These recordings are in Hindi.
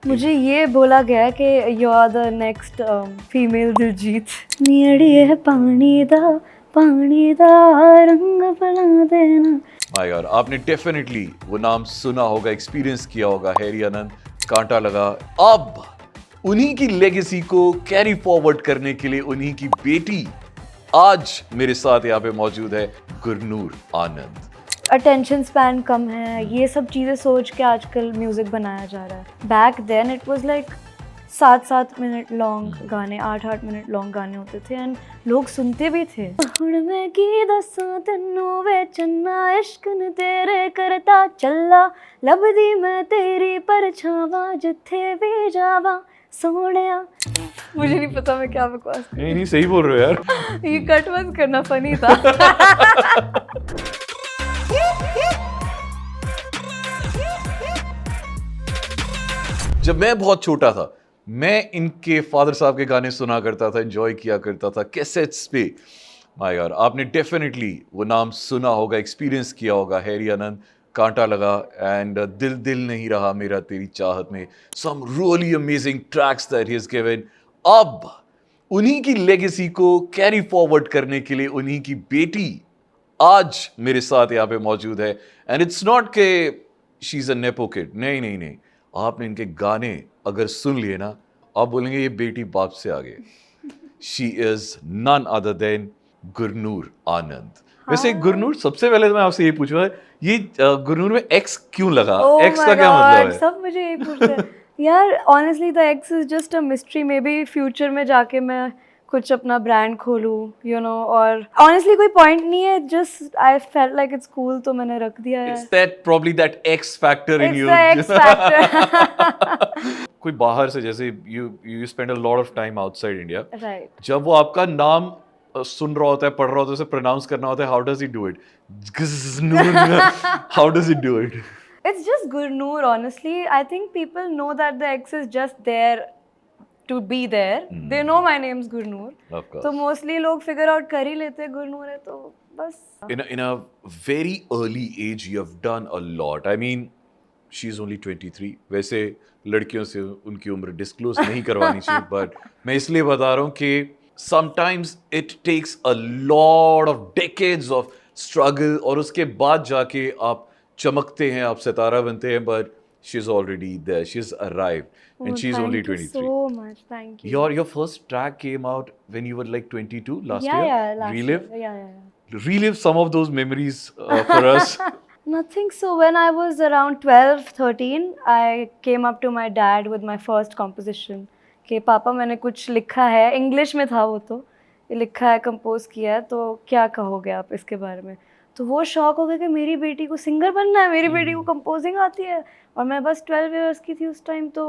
मुझे ये बोला गया कि you are the next female Diljit. नीड़ी है पानी दा रंग बना देना। माय गॉड, आपने डेफिनेटली वो नाम सुना होगा, एक्सपीरियंस किया होगा, हैरी आनंद, कांटा लगा। अब उन्हीं की लेगेसी को कैरी फॉरवर्ड करने के लिए उन्हीं की बेटी आज मेरे साथ यहाँ पे मौजूद है, गुरनूर आनंद। अटेंशन स्पैन कम है, ये सब चीज़ें सोच के आजकल म्यूज़िक बनाया जा रहा है। Back then it was like 7-7 minute long गाने, 8-8 मिनट लॉन्ग गाने होते थे एंड लोग सुनते भी थे। हुण मैं की दसां तैनूं वे चन्ना, इश्क ने तेरे करता चला, लभदी मैं तेरी परछावां जिथे भी जावां सोहणिया। मुझे नहीं पता मैं क्या बकवास कर नहीं सही बोल रहे हो यार। ये कट मत करना, फनी था। जब मैं बहुत छोटा था, मैं इनके फादर साहब के गाने सुना करता था, एंजॉय किया करता था कैसेट्स पे। माय गॉड, आपने डेफिनेटली वो नाम सुना होगा, एक्सपीरियंस किया होगा, हैरी आनंद, कांटा लगा एंड दिल दिल नहीं रहा मेरा तेरी चाहत में। Some really amazing tracks that he has given. अब उन्हीं की लेगेसी को कैरी फॉरवर्ड करने के लिए उन्हीं की बेटी आज मेरे साथ यहाँ पे मौजूद है। एंड इट्स नॉट के she is a nepo kid, नहीं, आपने इनके गाने अगर सुन लिए ना, आप बोलेंगे ये बेटी बाप से आगे। She is none other than Gurnoor Anand. वैसे गुरनूर, सबसे पहले तो मैं आपसे ये पूछूंगा, ये गुरनूर में एक्स क्यों लगा? एक्स का क्या मतलब है? सब मुझे यही पूछते हैं। यार honestly the x is just a mystery. May be future में जाके मैं कुछ अपना ब्रांड खोलूँ, यू नो, और ऑनेस्टली कोई पॉइंट नहीं है, just I felt like it's cool तो मैंने रख दिया है। It's that probably that X factor in It's you. the X factor. कोई बाहर से, जैसे you spend a lot of time outside India. Right. जब वो आपका नाम सुन रहा होता है, पढ़ रहा होता है, उसे प्रोनाउंस करना होता है, how does he do it? How does he do it? It's just Gurnoor, honestly. I think people know that the X is just there to be there. They know my name's Gurnoor. Of course. तो mostly लोग figure out कर ही लेते हैं Gurnoor है तो बस. In a very early age, you have done a lot. I mean, she's only 23. वैसे लड़कियों से उनकी उम्र डिस्क्लोज नहीं करवानी चाहिए, बट मैं इसलिए बता रहा हूँ कि sometimes it takes a lot of decades of struggle और उसके बाद जाके आप चमकते हैं, आप सितारा बनते हैं, but she's already there. She's arrived. And she's only 23. Thank you so much. Thank you. Your first track came out when you were like 22 last yeah, year. Yeah, last Relive. year. Yeah. Relive some of those memories for us. Nothing. So when I was around 12, 13, I came up to my dad with my first composition. कि पापा मैंने कुछ लिखा है, इंग्लिश में था वो, तो ये लिखा है, कंपोज किया है, तो क्या कहोगे आप इसके बारे में? तो वो शौक हो गया कि मेरी बेटी को सिंगर बनना है, मेरी बेटी को कंपोजिंग आती है, और मैं बस 12 इयर्स की थी उस टाइम। तो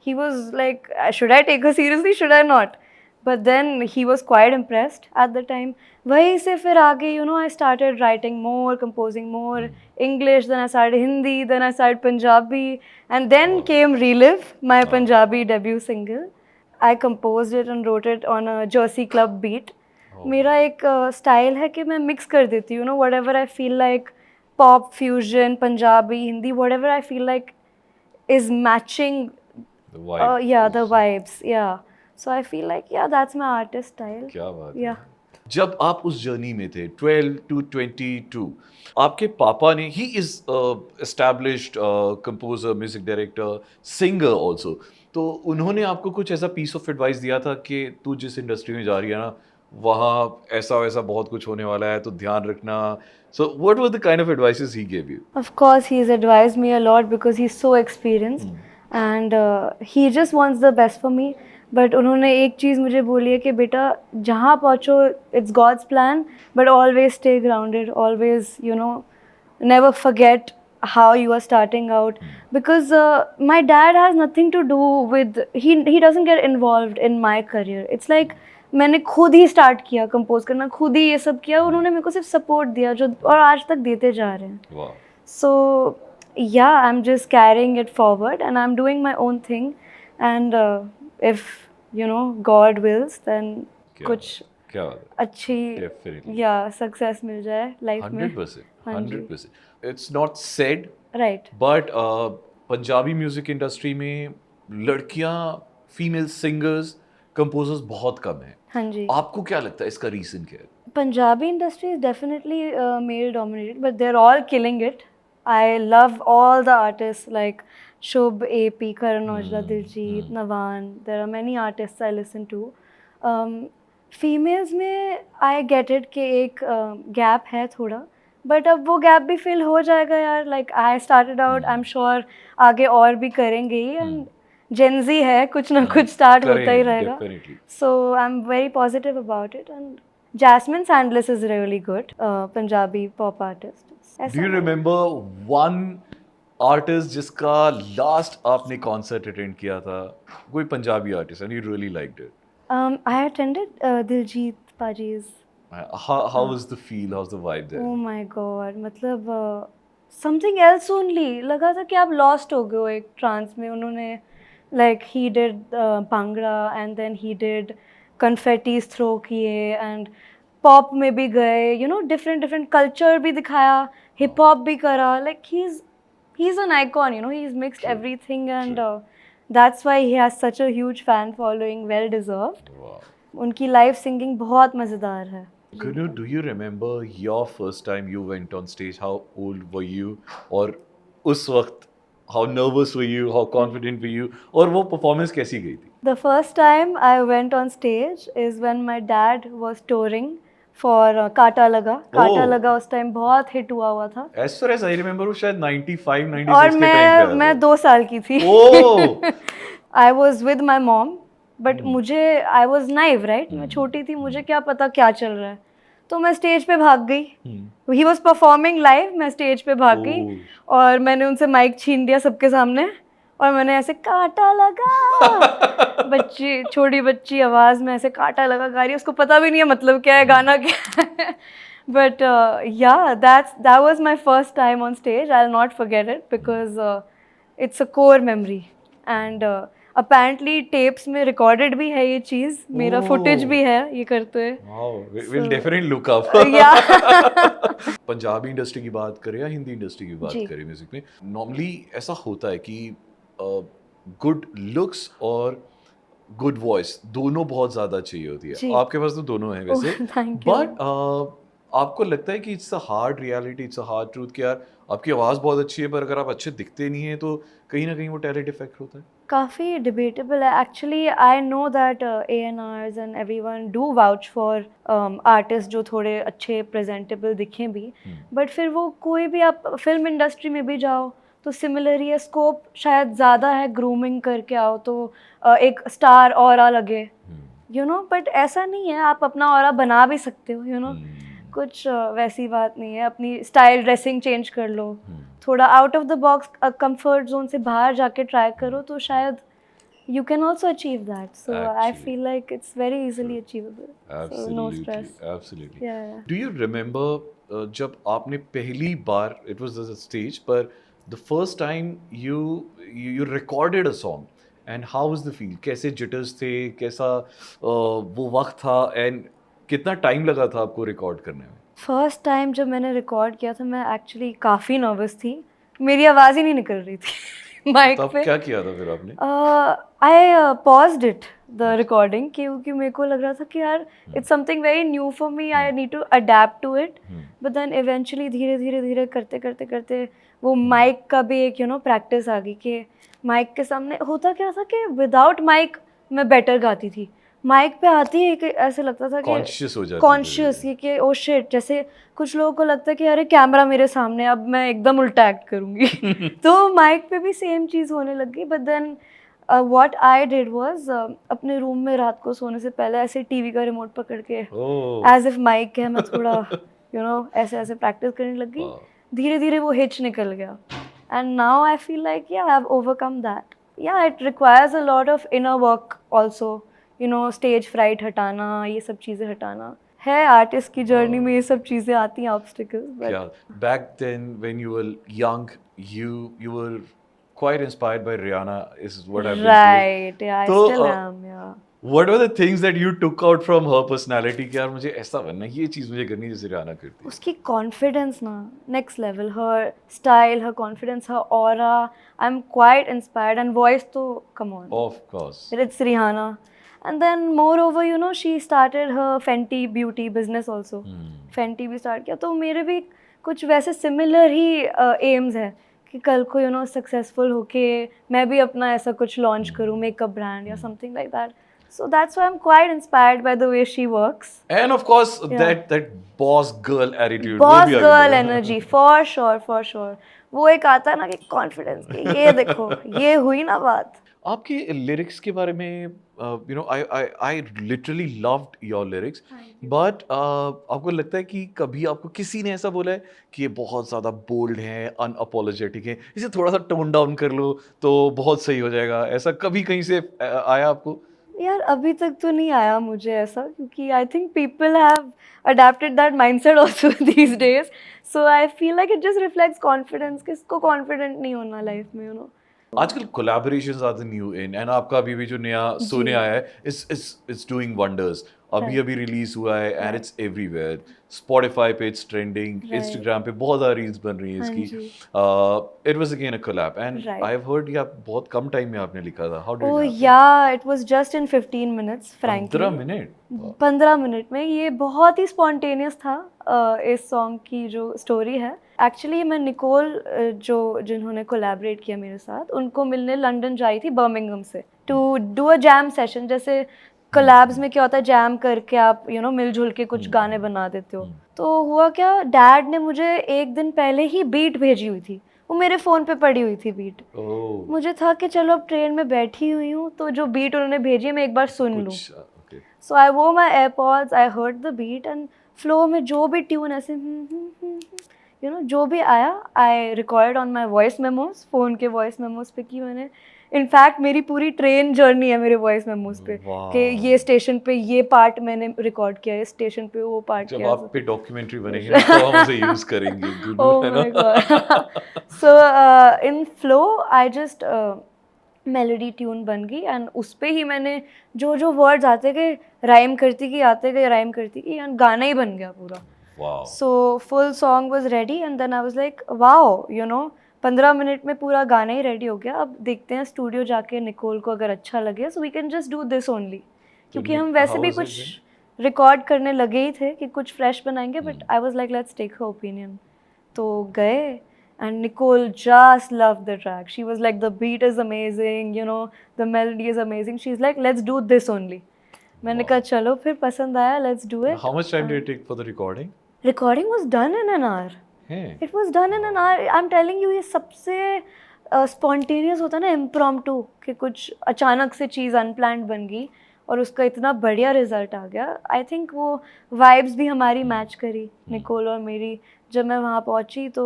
he was like, should I take her seriously, should I not? But then he was quite impressed at the time. वहीं से फिर आगे, you know, I started writing more, composing more English, then I started Hindi, then I started Punjabi, and then came Relive, my Punjabi debut single. I composed it and wrote it on a Jersey Club beat. मेरा एक स्टाइल है कि मैं मिक्स कर देती हूँ, whatever I feel like, pop, fusion, Punjabi, Hindi, whatever I feel like is matching The vibe. the vibes, yeah. So I feel like, yeah, that's my artist style. क्या बात है। Yeah. जब आप उस जर्नी में थे 12 to 22, आपके पापा ने, he is established composer, music director, singer also, तो उन्होंने आपको कुछ ऐसा पीस ऑफ एडवाइस दिया था कि तू जिस इंडस्ट्री में जा रही है ना, वहाँ ऐसा वैसा बहुत कुछ होने वाला है, तो ध्यान रखना? So what were the kind of advices he gave you? Of course, he's advised me a lot because he's so experienced and he just wants the best for me. But उन्होंने एक चीज़ मुझे बोली है कि बेटा जहाँ पहुँचो, it's God's plan, but always stay grounded, always, you know, never forget how you are starting out. Because my dad has nothing to do with, he doesn't get involved in my career. It's like मैंने खुद ही स्टार्ट किया कंपोज करना, खुद ही ये सब किया, उन्होंने मेरे को सिर्फ सपोर्ट दिया, जो और आज तक देते जा रहे हैं. So yeah I am just carrying it forward and I am doing my own thing, and if you know God wills then कुछ अच्छी या सक्सेस मिल जाए लाइफ में. 100%. It's not said, right, but Punjabi music industry में लड़कियां फीमेल सिंगर्स कंपोजर्स बहुत कम हैं. हाँ जी. आपको क्या लगता है इसका रीजन क्या है? Punjabi industry is definitely male dominated, but they're all killing it. I love all the artists like Shubh, AP, Karan Aujla, Diljit, Navan. There are many artists I listen to. Females में I get it कि एक gap है थोड़ा, but अब वो gap भी fill हो जाएगा यार. Like I started out, I'm sure आगे और भी करेंगे ही, and Gen Z है, कुछ ना कुछ start होता ही रहेगा. Definitely. So I'm very positive about it, and Jasmine Sandless is really good, Punjabi pop artist. Do you remember one artist जिसका last आपने concert attend किया था? कोई Punjabi artist and you really liked it. I attended Diljit Paji's. How was the feel? How's the vibe there? Oh my God, मतलब something else only. लगा था कि आप lost हो गए हो एक trance में. उन्होंने like he did Bhangra and then he did confettis throw किए and pop में भी गए. You know, different culture भी दिखाया, hip hop भी करा. Like he's an icon. You know, he's mixed everything and that's why he has such a huge fan following. Well deserved. Wow. उनकी live singing बहुत मज़ेदार है. Gunu, do you remember your first time you went on stage? How old were you? और उस वक्त how nervous were you? How confident were you? और वो performance कैसी गई थी? The first time I went on stage is when my dad was touring for काटा लगा. काटा Oh. लगा उस टाइम बहुत हिट हुआ था. As far as I remember, वो शायद 95, 96 और के टाइम पे मैं 2 साल की थी. Oh. I was with my mom, but मुझे I was naive, right? मैं छोटी थी, मुझे क्या पता क्या चल रहा है. तो मैं स्टेज पे भाग गई. He was performing live, मैं स्टेज पे भाग गई और मैंने उनसे माइक छीन दिया सबके सामने और मैंने ऐसे काटा लगा. बच्ची, छोटी बच्ची आवाज़ में ऐसे काटा लगा गा रही है, उसको पता भी नहीं है मतलब क्या है, गाना क्या है. But yeah, that was my first time on stage. I'll not forget it because it's a core memory. And apparently tapes में recorded भी है ये चीज़. मेरा footage भी है ये करते हुए. Wow, we'll definitely look up. Yeah. Punjabi industry की बात करें या हिंदी इंडस्ट्री की बात जी. करें म्यूजिक में, नॉर्मली ऐसा होता है कि गुड लुक्स और गुड वॉइस दोनों बहुत ज्यादा चाहिए होती जी. है. आपके पास तो दोनों हैं वैसे. Thank you. बट आपको लगता है कि it's a hard reality, it's a hard truth कि यार आपकी आवाज़ बहुत अच्छी है पर अगर आप अच्छे दिखते नहीं है तो कहीं ना कहीं वो टैलेंट इफेक्ट होता है? काफ़ी डिबेटेबल है. Actually I know that A&Rs and everyone do vouch for artist जो थोड़े अच्छे प्रेजेंटेबल दिखें भी. बट फिर वो कोई भी आप फिल्म इंडस्ट्री में भी जाओ तो सिमिलर ही है. स्कोप शायद ज़्यादा है, ग्रूमिंग करके आओ तो एक स्टार ऑरा लगे, यू नो. बट ऐसा नहीं है, आप अपना ऑरा बना भी सकते हो, यू नो. कुछ वैसी बात नहीं है. अपनी स्टाइल ड्रेसिंग चेंज कर लो, थोड़ा out of the box comfort zone से बाहर जाके ट्राई करो तो शायद you can also achieve that. So I Actually. feel like it's very easily achievable. So no stress. Absolutely. Yeah. Do you remember जब आपने पहली बार, it was a stage, पर the first time you recorded a song and how was the feel? कैसे jitters थे, कैसा वो वक्त था and कितना टाइम लगा था आपको रिकॉर्ड करने में? फर्स्ट टाइम जब मैंने रिकॉर्ड किया था मैं एक्चुअली काफ़ी नर्वस थी. मेरी आवाज़ ही नहीं निकल रही थी माइक तब पे. क्या किया था फिर आपने? I paused it the recording क्योंकि मेरे को लग रहा था कि यार it's something very new for me. I need to adapt to it. But then eventually धीरे धीरे करते वो माइक का भी एक प्रैक्टिस आ गई कि माइक के सामने होता क्या था कि विदाउट माइक मैं बेटर गाती थी. माइक पे आती है कि ऐसे लगता था कि कॉन्शियस हो जाती कॉन्शियस कि ओ शिट. जैसे कुछ लोगों को लगता है कि अरे कैमरा मेरे सामने, अब मैं एकदम उल्टा एक्ट करूँगी. तो माइक पे भी सेम चीज़ होने लग गई. But then what I did was अपने रूम में रात को सोने से पहले ऐसे टीवी का रिमोट पकड़ के एज इफ माइक है मैं थोड़ा ऐसे प्रैक्टिस करने लग गई. धीरे धीरे वो हिच निकल गया. And now I feel like I have overcome that. Yeah it requires a lot of inner work also. Stage fright हटाना, ये सब चीज़ें हटाना है. आर्टिस्ट की जर्नी में ये सब चीज़ें आती हैं, obstacles. Yeah, back then when you were young, you were quite inspired by Rihanna, is what I've been told. Right, yeah, I तो, still am, yeah. What were the things that you took out from her personality कि यार मुझे ऐसा बनना है, ये चीज़ मुझे करनी है जैसे रिहाना करती है? उसकी कॉन्फिडेंस ना next level, her style, her confidence, her aura, I am quite inspired, and voice तो come on, Of course. it's Rihanna. And then moreover, you know, she started her Fenty beauty business also. Fenty भी start किया, तो मेरे भी कुछ वैसे similar ही aims है कि कल को you know successful होके मैं भी अपना ऐसा कुछ launch करूँ, makeup brand या something like that. So that's why I'm quite inspired by the way she works. And of course, Yeah. that boss girl attitude. Boss वो भी girl आगे energy, for sure, for sure. वो एक आता है ना कि confidence कि ये देखो, ये हुई ना बात. आपके लिरिक्स के बारे में you no I literally loved your lyrics but आपको लगता है कि कभी आपको किसी ने ऐसा बोला है कि ये बहुत ज़्यादा बोल्ड है, अनअपोलोजेटिक है, इसे थोड़ा सा टोन डाउन कर लो तो बहुत सही हो जाएगा, ऐसा कभी कहीं से आया आपको? यार अभी तक तो नहीं आया मुझे ऐसा, क्योंकि I think people have adapted that mindset also these days, so I feel like it just reflects confidence, किसको कॉन्फिडेंट नहीं होना लाइफ में, यू नो. आजकल collaborations are the new in and आपका अभी भी जो नया सोने आया है इट्स डूइंग वंडर्स. अभी अभी रिलीज हुआ है एंड इट्स एवरीवेयर. स्पॉटिफाई पे इट्स ट्रेंडिंग, इंस्टाग्राम पे बहुत सारी रील्स बन रही हैं इसकी. It was again a collab and I have heard कि आप बहुत कम टाइम में आपने लिखा था. How did oh it yeah, it was just in 15 minutes frankly. 15 minute? 15 minute में. ये बहुत ही स्पॉन्टेनियस था. इस सॉन्ग की जो स्टोरी है, एक्चुअली मैं निकोल जो जिन्होंने कोलैबोरेट किया मेरे साथ, उनको मिलने लंदन जाई थी बर्मिंघम से to do a jam session. जैसे कोलैब्स में क्या होता है, जैम करके आप यू नो मिलजुल के कुछ गाने बना देते हो. तो हुआ क्या, डैड ने मुझे एक दिन पहले ही बीट भेजी हुई थी, वो मेरे फ़ोन पे पड़ी हुई थी बीट. ओह मुझे था कि चलो अब ट्रेन में बैठी हुई हूँ तो जो बीट उन्होंने भेजी है मैं एक बार सुन लूँ. कुछ okay. So I wore my AirPods, I heard the beat and flow में जो भी ट्यून ऐसे यू नो जो भी आया, I record on my voice memos, phone के वॉइस मेमोज पे की मैंने. इनफैक्ट मेरी पूरी ट्रेन जर्नी है मेरे वॉइस मेमोज पे कि ये स्टेशन पे ये पार्ट मैंने रिकॉर्ड किया, इस स्टेशन पे वो पार्ट जब किया. आप पे डॉक्यूमेंट्री बनेगी ना तो हम उसे यूज करेंगे. Oh है ना? my god. So in flow I just melody tune बन गई एंड उस पे ही मैंने जो जो वर्ड्स आते गए राइम करती गई, आते गए राइम करती गई, एंड गाना ही बन गया पूरा. Wow. So full song was ready and then I was like wow, you know 15 minute में पूरा गाना ही रेडी हो गया. अब देखते हैं स्टूडियो जाके निकोल को अगर अच्छा लगे so we can just do this only, क्योंकि हम वैसे भी कुछ रिकॉर्ड करने लगे ही थे कि कुछ फ्रेश बनाएंगे, but I was like let's take her opinion. तो गए and Nicole just loved the track. She was like the beat is amazing, you know, the melody is amazing. She's like let's do this only. मैंने कहा चलो फिर पसंद आया, let's do it. How much time did it take for the recording? Recording was done in an hour. Hey. It was done in an hour. I'm telling you, ये सबसे spontaneous होता है ना, impromptu, कि कुछ अचानक से चीज़ unplanned बन गई और उसका इतना बढ़िया रिजल्ट आ गया. आई थिंक वो वाइब्स भी हमारी मैच करी, निकोल और मेरी. जब मैं वहाँ पहुँची तो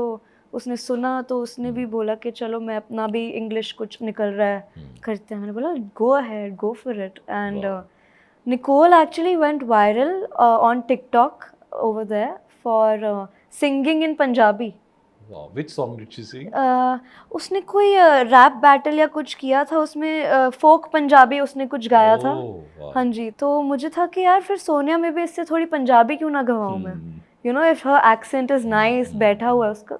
उसने सुना तो उसने भी बोला कि चलो मैं अपना भी इंग्लिश कुछ निकल रहा है करते हैं. मैंने बोला go ahead, go for it. And Nicole actually went viral on TikTok over there for singing in Punjabi. Wow. Which song did she sing? उसने कोई रैप बैटल या कुछ किया था, उसमें फोक पंजाबी उसने कुछ गाया था. Oh, wow. हाँ जी. तो मुझे था कि यार फिर सोनिया में भी इससे थोड़ी पंजाबी क्यों ना गवाऊँ मैं, you know if her accent is nice, बैठा हुआ है उसका.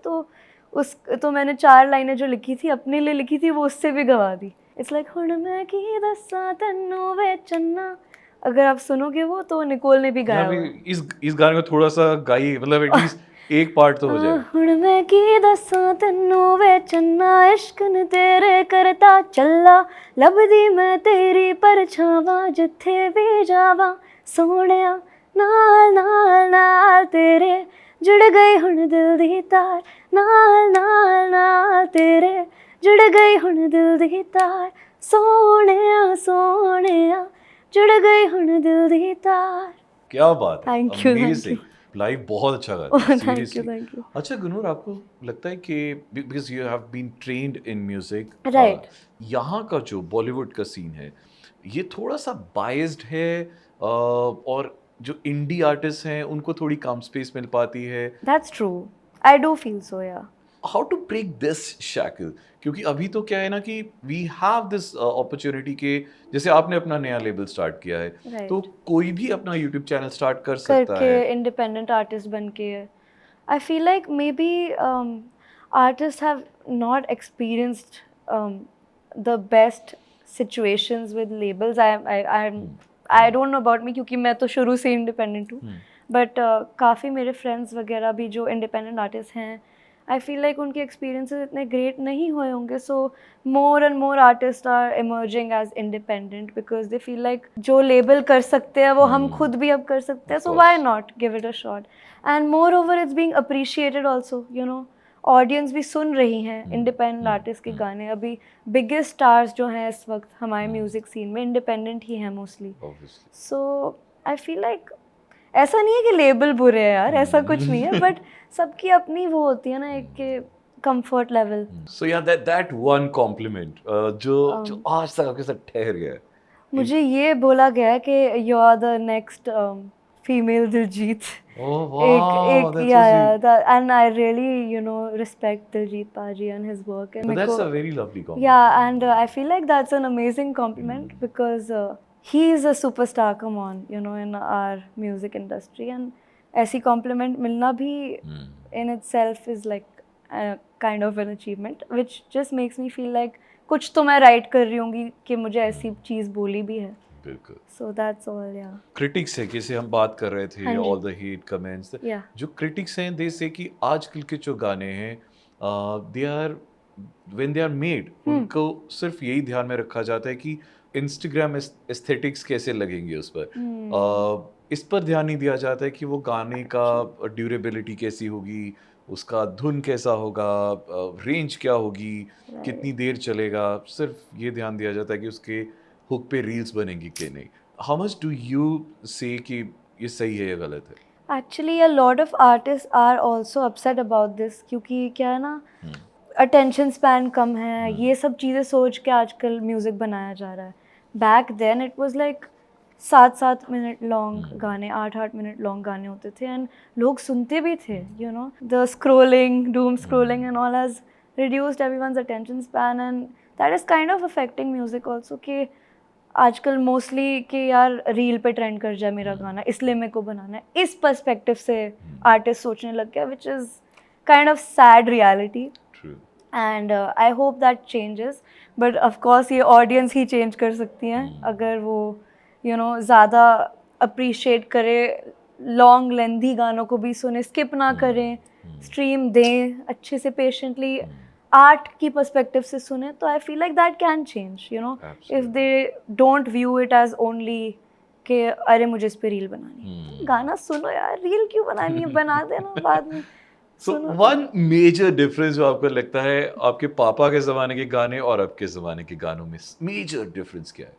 तो मैंने 4 लाइनें जो लिखी थी अपने लिए लिखी थी, वो उससे भी गवा दी. इट्स लाइक हुण मैं की दस्सां तैनूं वे चन्ना. अगर आप सुनोगे वो तो निकोल ने भी गाया हुआ है. इस गाने को थोड़ा सा गाइए, मतलब एटलीस्ट एक पार्ट तो हो जाए. हुण मैं की दस्सां तैनूं वे चन्ना, इश्क न तेरे करता चला, लभदी मैं तेरी परछावां जिथे भी जावां, सोहणिया नाल नाल नाल तेरे जुड़ गई हुण दिल दी तार, नाल नाल नाल तेरे जुड़ गई हुण दिल दी तार, सोहणिया सोहणिया जुड़ गई हुण दिल दी तार. क्या बात है. Thank you, thank Amazing. you. Live बहुत अच्छा गाया. Thank you, thank you. अच्छा गुनूर, आपको लगता है कि because you have been trained in music, Right. यहाँ का जो बॉलीवुड का सीन है ये थोड़ा सा बायस्ड है, और जो इंडी आर्टिस्ट हैं उनको थोड़ी कम स्पेस मिल पाती है. That's true. I do feel so, yeah. How to break this shackle, क्योंकि अभी तो क्या है ना कि वी हैव दिस अपॉर्चुनिटी के, जैसे आपने अपना नया लेबल स्टार्ट किया है, तो राइट, कोई भी अपना यूट्यूब चैनल स्टार्ट कर सकता करके है। इंडिपेंडेंट आर्टिस्ट बन के। आई feel like may be artist have not experienced the best situations with labels. I don't know about me क्योंकि मैं तो शुरू से इंडिपेंडेंट हूँ, बट काफ़ी मेरे फ्रेंड्स वगैरह भी जो इंडिपेंडेंट आर्टिस्ट हैं, आई फील लाइक उनके एक्सपीरियंसेस इतने ग्रेट नहीं हुए होंगे. So more and more artist are emerging as independent because they feel like जो लेबल कर सकते हैं वो हम खुद भी अब कर सकते हैं, Of so course. Why not give it a shot. And more over it's being appreciated also, you know. Audience भी सुन रही हैं इंडिपेंडेंट आर्टिस्ट के गाने. अभी बिगेस्ट स्टार्स जो हैं इस वक्त हमारे म्यूजिक सीन में इंडिपेंडेंट ही हैं mostly. Obviously. So I feel like ऐसा नहीं है कि लेबल बुरे हैं यार, ऐसा कुछ नहीं है, बट सबकी अपनी वो होती है ना एक के comfort level. So yeah, that one compliment जो आज तक आपके साथ ठहर गया है. मुझे ये बोला गया है कि you are the next female Diljit. Oh एक wow, एक that's yeah so sweet. And I really you know respect Diljit paaji and his work. But that's a very lovely compliment. Yeah, and I feel like that's an amazing compliment because he is a superstar, come on, you know, in our music industry. And ऐसी compliment मिलना भी in itself is like a kind of an achievement, which just makes me feel like कुछ तो मैं राइट कर रही होंगी कि मुझे ऐसी चीज़ बोली भी है. बिल्कुल. So that's all, yeah. Critics है, जैसे हम बात कर रहे थे, हाँ जी. All the hate comments, Yeah. जो क्रिटिक्स हैं दे से कि आजकल के जो गाने हैं they are when they are made, उनको सिर्फ यही ध्यान में रखा जाता है कि इंस्टाग्राम एस्थेटिक्स कैसे लगेंगे उस पर. इस पर ध्यान नहीं दिया जाता है कि वो गाने का ड्यूरेबिलिटी कैसी होगी, उसका धुन कैसा होगा, रेंज क्या होगी, कितनी देर चलेगा. सिर्फ ये ध्यान दिया जाता है कि उसके हुक पे रील्स बनेंगी कि नहीं. हाउ मच डू यू से कि ये सही है या गलत है? Actually, a lot of artists are also upset about this क्योंकि क्या है ना, अटेंशन स्पैन कम है, ये सब चीज़ें सोच के आजकल म्यूज़िक बनाया जा रहा है. Back then it was like 7-7 minute long गाने, 8-8 मिनट लॉन्ग गाने होते थे एंड लोग सुनते भी थे. You know the scrolling, Doom scrolling and all has reduced everyone's attention span and that is kind of affecting music also कि आजकल मोस्टली कि यार रील पे ट्रेंड कर जाए मेरा गाना इसलिए मेरे को बनाना है, इस पर्सपेक्टिव से आर्टिस्ट सोचने लग गया, which is kind of sad reality. True. And I hope that changes, but of course ये ऑडियंस ही चेंज कर सकती हैं अगर वो यू नो ज़्यादा अप्रिशिएट करे, लॉन्ग लेंथी गानों को भी सुने, स्किप ना करें, स्ट्रीम दें अच्छे से पेशेंटली, आर्ट की पर्सपेक्टिव से सुने, तो I feel like that can change, you know, if they don't view it as only कि अरे मुझे इस पे रील बनानी है. गाना सुनो यार, रील क्यों बनानी है, बना देना बाद में. So one major difference जो आपको लगता है आपके पापा के ज़माने के गाने और अब के ज़माने के गानों में, major difference क्या है?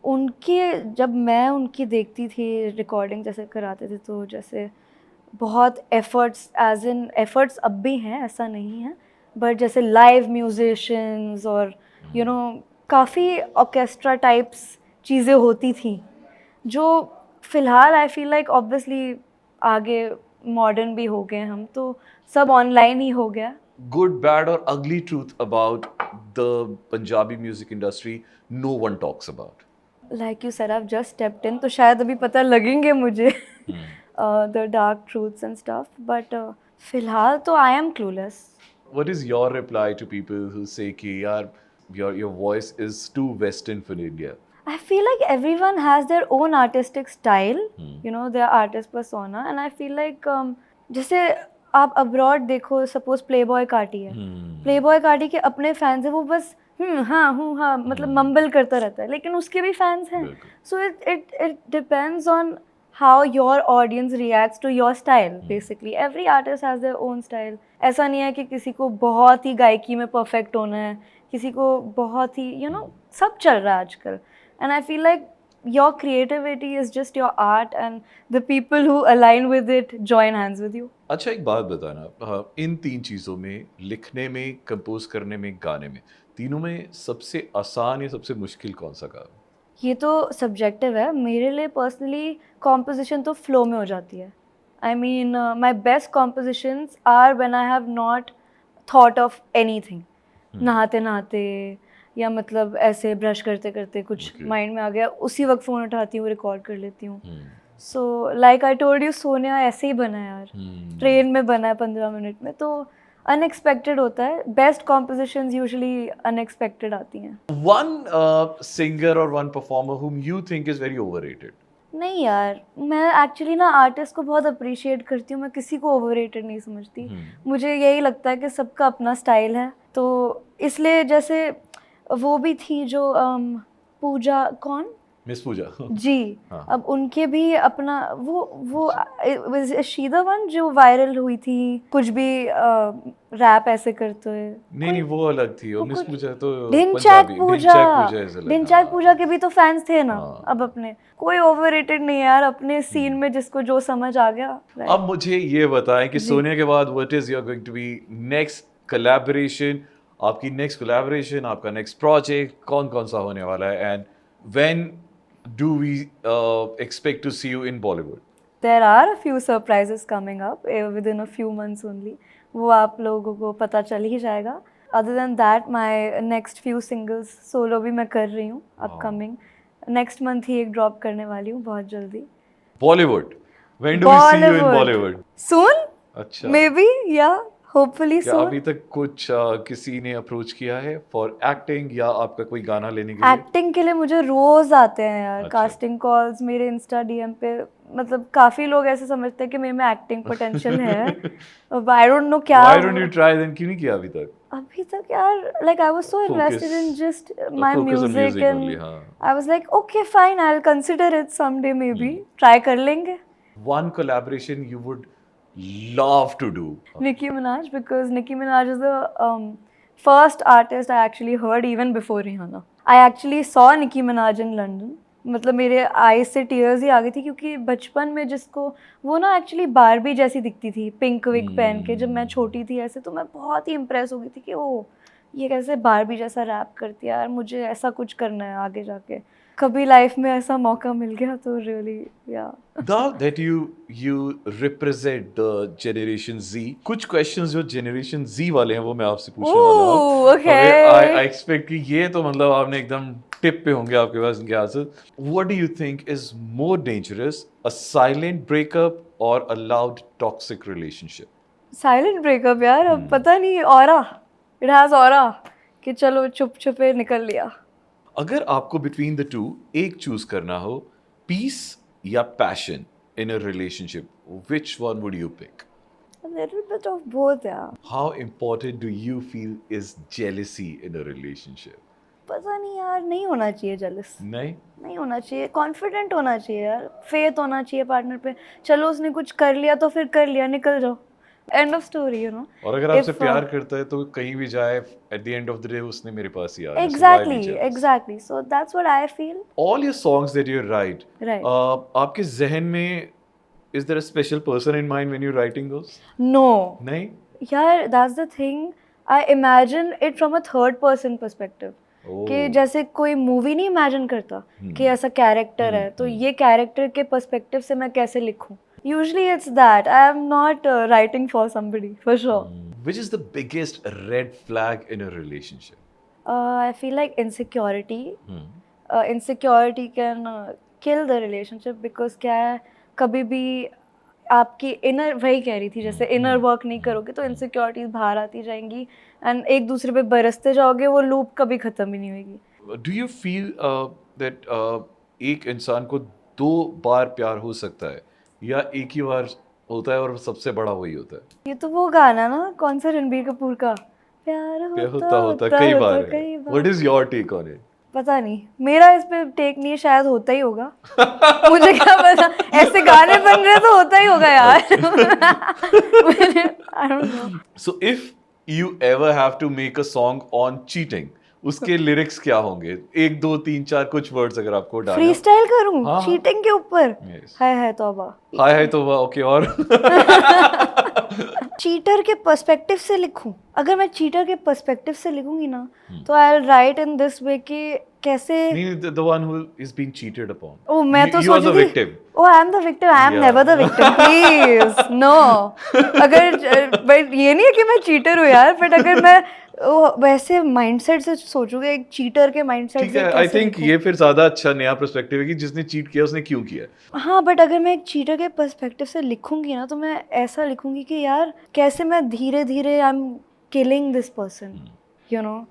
उनके जब मैं उनकी देखती थी रिकॉर्डिंग जैसे कराते थे, तो जैसे बहुत एफर्ट्स, एज इन एफर्ट्स अब भी हैं, ऐसा नहीं है, बट जैसे लाइव म्यूजिशियंस और यू नो काफ़ी ऑर्केस्ट्रा टाइप्स चीज़ें होती थी जो फ़िलहाल आई फील लाइक ऑब्वियसली आगे मॉडर्न भी हो गए हम, तो सब ऑनलाइन ही हो गया. Good, bad or ugly truth about the Punjabi music industry no one talks about. Like you said, I have just stepped in, तो शायद अभी पता लगेंगे मुझे the dark truths and stuff, but फिलहाल तो I am clueless. What is your reply to people who say कि यार your voice is too western for India? I feel like everyone has their own artistic style, you know, their artist persona, and I feel like जैसे आप अब्रॉड देखो, सपोज प्लेबॉय कार्टी है, प्लेबॉय कार्टी के अपने फैंस हैं, वो बस हाँ मतलब मम्बल करता रहता है, लेकिन उसके भी फैंस हैं. So it depends on how your audience reacts to your style. Basically every artist has their own style. ऐसा नहीं है कि किसी को बहुत ही गायकी में परफेक्ट होना है, किसी को बहुत ही you know, सब चल रहा है आजकल, and I feel like your creativity is just your art and the people who align with it join hands with you. अच्छा एक बात बताना, इन तीन चीज़ों में, लिखने में, कंपोज करने में, गाने में, तीनों में सबसे आसान या सबसे मुश्किल कौन सा काम? ये तो सब्जेक्टिव है. मेरे लिए पर्सनली कॉम्पोजिशन तो फ्लो में हो जाती है. I mean my best compositions are when I have not thought of anything, नहाते नहाते या मतलब ऐसे ब्रश करते करते कुछ Okay. माइंड में आ गया, उसी वक्त फ़ोन उठाती हूँ, रिकॉर्ड कर लेती हूँ. Hmm. So like I told you, Sonia ऐसे ही बना यार, Hmm. ट्रेन में बना है 15 मिनट में. तो अनएक्सपेक्टेड होता है. बेस्ट कॉम्पोजिशंस यूजुअली अनएक्सपेक्टेड आती हैं. One singer or one performer whom you think is very overrated. नहीं यार, मैं एक्चुअली ना आर्टिस्ट को बहुत अप्रिशिएट करती हूँ. मैं किसी को ओवररेटेड नहीं समझती. मुझे यही लगता है कि सबका अपना स्टाइल है. तो इसलिए जैसे वो भी थी जो पूजा, कौन, मिस पूजा. जी. हाँ. अब उनके भी अपना वो शी द वन जो वायरल हुई थी, कुछ भी रैप ऐसे करते हुए. नहीं वो अलग थी. और मिस पूजा तो ढिंचैक पंजाबी. पूजा, is अलग. ढिंचैक हाँ. पूजा के भी तो फैंस थे ना. हाँ. अब अपने कोई ओवररेटेड नहीं है यार, अपने सीन में जिसको जो समझ आ गया. अब मुझे ये बताएं कि सोनिया के बाद what is your going to be next collaboration, आपकी नेक्स्ट कोलैबोरेशन, आपका नेक्स्ट प्रोजेक्ट कौन कौन सा होने वाला है, and when do we expect to see you in Bollywood? There are a few surprises coming up within a few months only. वो आप लोगों को पता चल ही जाएगा. Other than that, my next few singles solo भी मैं कर रही हूँ upcoming. Next month ही एक drop करने वाली हूँ बहुत जल्दी. Bollywood, when do we see you in Bollywood? Soon? अच्छा. Maybe, yeah. Hopefully क्या soon. अभी तक कुछ किसी ने अप्रोच किया है फॉर एक्टिंग या आपका कोई गाना लेने के लिए? एक्टिंग के लिए मुझे रोज आते हैं यार अच्छा. कास्टिंग कॉल्स मेरे इंस्टा डीएम पे. मतलब काफी लोग ऐसे समझते हैं कि मेरे में एक्टिंग पोटेंशियल है. आई डोंट नो क्या. Why don't you try then? क्यों नहीं किया अभी तक? अभी तक यार, like I was so invested in just my focus on music music and only, हाँ. I was like okay fine, I will consider it someday, maybe try कर लेंगे. One collaboration you would love to do? Nicki Minaj, because Nicki Minaj is the first artist I actually heard even before Rihanna. I actually saw Nicki Minaj in London. मतलब मेरे आईज से टीयर्स ही आ गई थी, क्योंकि बचपन में जिसको वो ना एक्चुअली बारबी जैसी दिखती थी पिंक विग पहन के, जब मैं छोटी थी ऐसे, तो मैं बहुत ही इम्प्रेस हो गई थी कि ओ ये कैसे बारबी जैसा रैप करती है यार, मुझे ऐसा कुछ करना है आगे जाके. कभी लाइफ में ऐसा मौका मिल गया तो रियली या. Now that you represent the Generation Z, कुछ questions जो Generation Z वाले हैं वो मैं आपसे पूछने वाला हूँ. Okay. I expect कि ये तो मतलब आपने एकदम टिप पे होंगे आपके पास इनके answer. What do you think is more dangerous, a silent breakup or a loud toxic relationship? Silent breakup यार. अब पता नहीं, ऑरा, इट हैज ऑरा कि चलो चुप छुपे निकल लिया. अगर आपको between the two एक चूज करना हो, peace या passion in a relationship, which one would you pick? A little bit of both यार. How important do you feel is jealousy in a relationship? पता नहीं यार, नहीं होना चाहिए जेलस. नहीं. नहीं होना चाहिए. कॉन्फिडेंट होना चाहिए यार. फेथ होना चाहिए पार्टनर पे. चलो उसने कुछ कर लिया तो फिर कर लिया, निकल जाओ. End of story, you know. और अगर आपसे प्यार करता है तो कहीं भी जाए, at the end of the day उसने मेरे पास ही आना है. Exactly. So that's what I feel. All your songs that you write, Right. आपके जहन में is there a special person in mind when you're writing those? No. नहीं. यार, that's the thing. I imagine it from a third person perspective. कि जैसे कोई मूवी नहीं इमेजिन करता कि ऐसा कैरेक्टर है, तो ये कैरेक्टर के पर्सपेक्टिव से मैं कैसे लिखूं. Usually it's that. I am not writing for somebody, for sure. Which is the biggest red flag in a relationship? I feel like insecurity. Insecurity can kill the relationship, because क्या है, कभी भी आपकी इनर, वही कह रही थी, जैसे इनर वर्क नहीं करोगे तो इनसिक्योरिटीज बाहर आती जाएंगी एंड एक दूसरे पे बरसते जाओगे, वो लूप कभी खत्म ही नहीं होगी. Do you feel that एक इंसान को 2 बार प्यार हो सकता है या एक ही बार होता है और सबसे बड़ा वही होता है? ये तो वो गाना ना, कौन सा, रणबीर कपूर का, प्यार होता कई बार है. What is your take on it? पता नहीं, मेरा इस पे टेक नहीं है, शायद होता ही होगा. मुझे क्या पता, ऐसे गाने बन रहे तो होता ही होगा यार. I don't know. So if you ever have to make a song on cheating, उसके लिरिक्स क्या होंगे? 1 2 3 4 कुछ वर्ड्स अगर आपको डालना. फ्री स्टाइल करूं हाँ. चीटिंग के ऊपर? Yes. हाय तौबा. हाय तो ओके. और चीटर के पर्सपेक्टिव से लिखूं? अगर मैं चीटर के पर्सपेक्टिव से लिखूंगी ना, तो I will write in this way कि कैसे नहीं, the one who is being cheated upon. ओ मैं तो You are सोच the रही थी victim. Oh I am the victim, I am Yeah. Never the victim, please no. अगर बट ये नहीं है कि मैं चीटर हूँ यार, बट अगर मैं वैसे माइंडसेट से सोचूंगी, एक चीटर के माइंडसेट ठीक से है, कैसे आई थिंक लिखूं? ये फिर ज्यादा अच्छा नया पर्सपेक्टिव है कि जिसने चीट किया उसने क्यों किया. हाँ बट अगर मैं एक चीटर के पर्सपेक्टिव से लिखूंगी ना, तो मैं ऐसा लिखूंगी कि यार कैसे मैं धीरे धीरे I am killing this person, you know.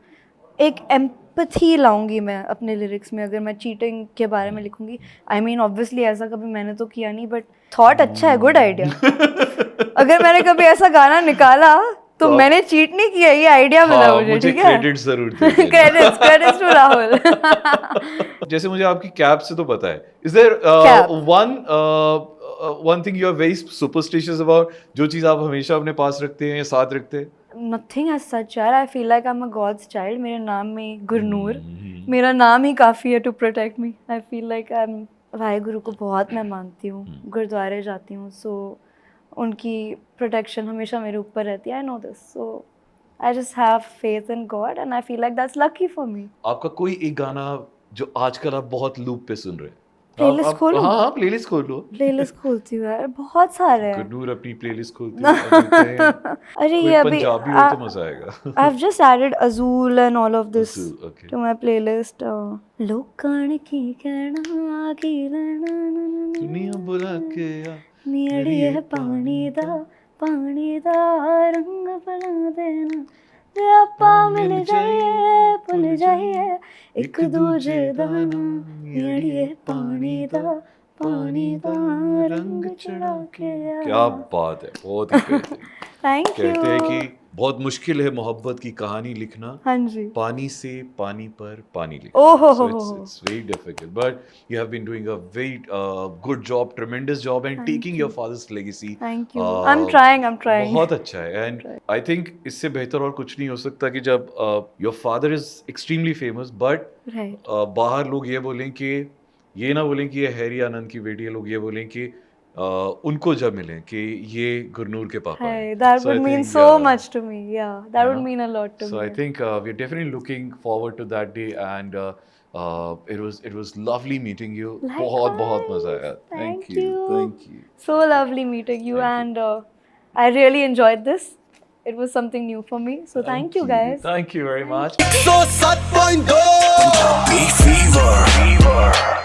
एक एम्पथी लाऊंगी मैं अपने लिरिक्स में अगर मैं चीटिंग के बारे में लिखूंगी। आई मीन ऑब्वियसली ऐसा कभी मैंने तो किया नहीं, बट थॉट अच्छा है, गुड आइडिया। अगर मैंने कभी ऐसा गाना निकाला तो मैंने चीट नहीं किया, ये आइडिया मिला मुझे, ठीक है। क्रेडिट जरूर दे देना. Credits to Rahul. जैसे मुझे आपकी कैप से तो पता है, is there Cap. One thing you are very superstitious about, जो चीज आप हमेशा अपने पास रखते हैं या साथ रखते हैं? नथिंग एज सच यार, I feel like I am a God's child. मेरे नाम में गुरनूर, मेरा नाम ही काफ़ी है to protect me. I feel like I am, Waheguru को बहुत मैं मानती हूँ, गुरुद्वारे जाती हूँ, सो उनकी प्रोटेक्शन हमेशा मेरे ऊपर रहती है। I know this, so I just have faith in God and I feel like that's lucky for me. आपका कोई एक गाना जो आजकल आप बहुत लूप पे सुन रहे हैं? प्लेलिस्ट खोलूं? हाँ, प्लेलिस्ट खोल लो. प्लेलिस्ट खोलती हूँ यार, बहुत सारे हैं। गुरनूर अपनी प्लेलिस्ट खोलती है. अरे कोई ये अभी पंजाबी हो तो मजा आएगा. I've just added Azul and all of this Okay. to my playlist. लोकां ने की कहना की लेना दुनिया बुला के आ नीड़िए पानी दा रंग बना देना, जे आपा मिल जाइए भुल जाइए एक दूजे दा नाम, नीड़िए पानी दा रंग चढ़ा के आ। क्या बात है, बहुत ही बेहतरीन. थैंक कहते हैं यू। कि बहुत मुश्किल है मोहब्बत की कहानी लिखना, हाँ जी। पानी से पानी पर पानी लिखना. ओहो So हो it's very difficult, but you have been doing a very good job, tremendous job, and taking your father's legacy. Thank you. I'm trying. बहुत अच्छा है, and I think इससे बेहतर और कुछ नहीं हो सकता कि जब your father is extremely famous, but Right. बाहर लोग ये बोलें कि ये ना बोलें कि ये हैरी आनंद की बेटी है, लोग ये बोलें कि उनको जब मिलें कि ये गुरनूर के पापा हैं. Hey, that So I would mean think, so much to me. Yeah, that would mean a lot to So me. I think we're definitely looking forward to that day, and it was lovely meeting you. बहुत मजा आया. Thank you. Thank you. So lovely meeting you, and I really enjoyed this. It was something new for me. So thank you guys. Thank you very much. So 7.2 Punjabi Fever.